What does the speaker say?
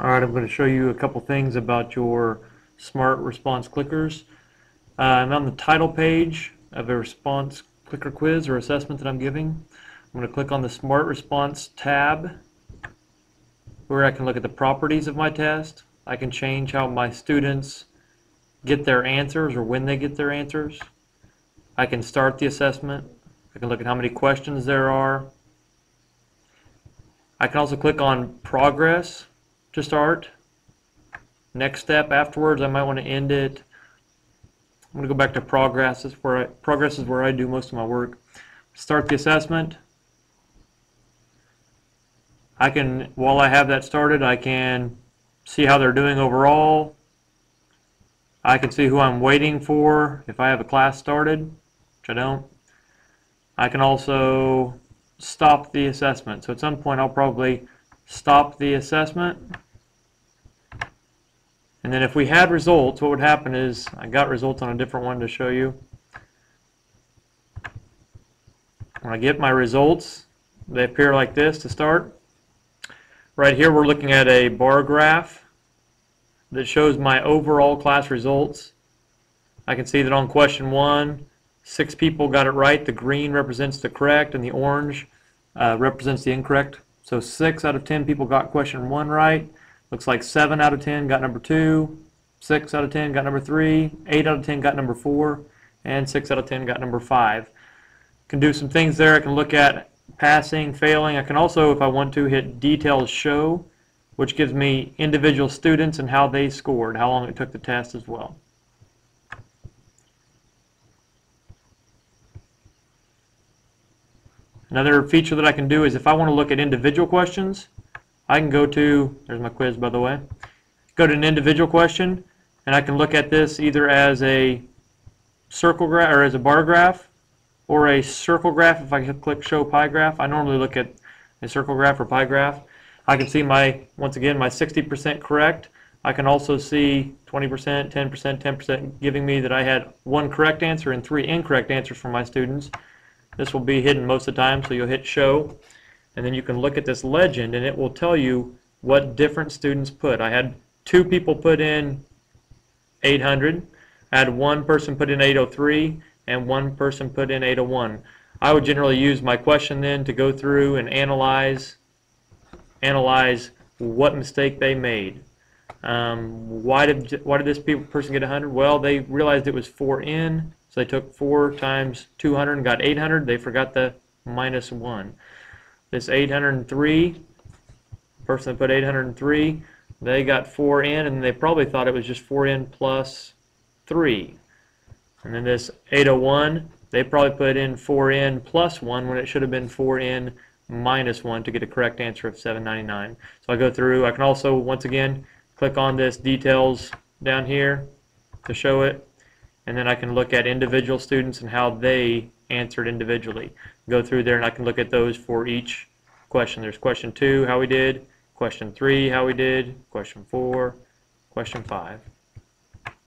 Alright, I'm going to show you a couple things about your smart response clickers. I'm on the title page of a response clicker quiz or assessment that I'm giving. I'm going to click on the Smart Response tab where I can look at the properties of my test. I can change how my students get their answers or when they get their answers. I can start the assessment. I can look at how many questions there are. I can also click on Progress to start. Next step afterwards, I might want to end it. I'm going to go back to Progress. Progress is where I do most of my work. Start the assessment. While I have that started, I can see how they're doing overall. I can see who I'm waiting for if I have a class started, which I don't. I can also stop the assessment. So at some point I'll probably stop the assessment. And then if we had results, what would happen is, I got results on a different one to show you. When I get my results, they appear like this to start. Right here we're looking at a bar graph that shows my overall class results. I can see that on question 1, 6 people got it right. The green represents the correct and the orange represents the incorrect. So 6 out of 10 people got question 1 right. Looks like 7 out of 10 got number 2, 6 out of 10 got number 3, 8 out of 10 got number 4, and 6 out of 10 got number 5. Can do some things there. I can look at passing, failing. I can also, if I want to, hit Details Show, which gives me individual students and how they scored, how long it took the test as well. Another feature that I can do is if I want to look at individual questions, I can go to, there's my quiz by the way, go to an individual question, and I can look at this either as a circle graph or as a bar graph or a circle graph. If I click Show Pie Graph, I normally look at a circle graph or pie graph. I can see once again, my 60% correct. I can also see 20%, 10%, 10% giving me that I had 1 correct answer and 3 incorrect answers from my students. This will be hidden most of the time, so you'll hit Show. And then you can look at this legend and it will tell you what different students put. I had 2 people put in 800. I had 1 person put in 803 and 1 person put in 801. I would generally use my question then to go through and analyze what mistake they made. Why did this person get 100? Well, they realized it was 4n, so they took 4 times 200 and got 800. They forgot the -1. This 803, person that put 803, they got 4n, and they probably thought it was just 4n plus 3. And then this 801, they probably put in 4n plus 1 when it should have been 4n minus 1 to get a correct answer of 799. So I go through. I can also, once again, click on this details down here to show it, and then I can look at individual students and how they answered individually. Go through there and I can look at those for each question. There's question 2, how we did, question 3, how we did, question 4, question 5.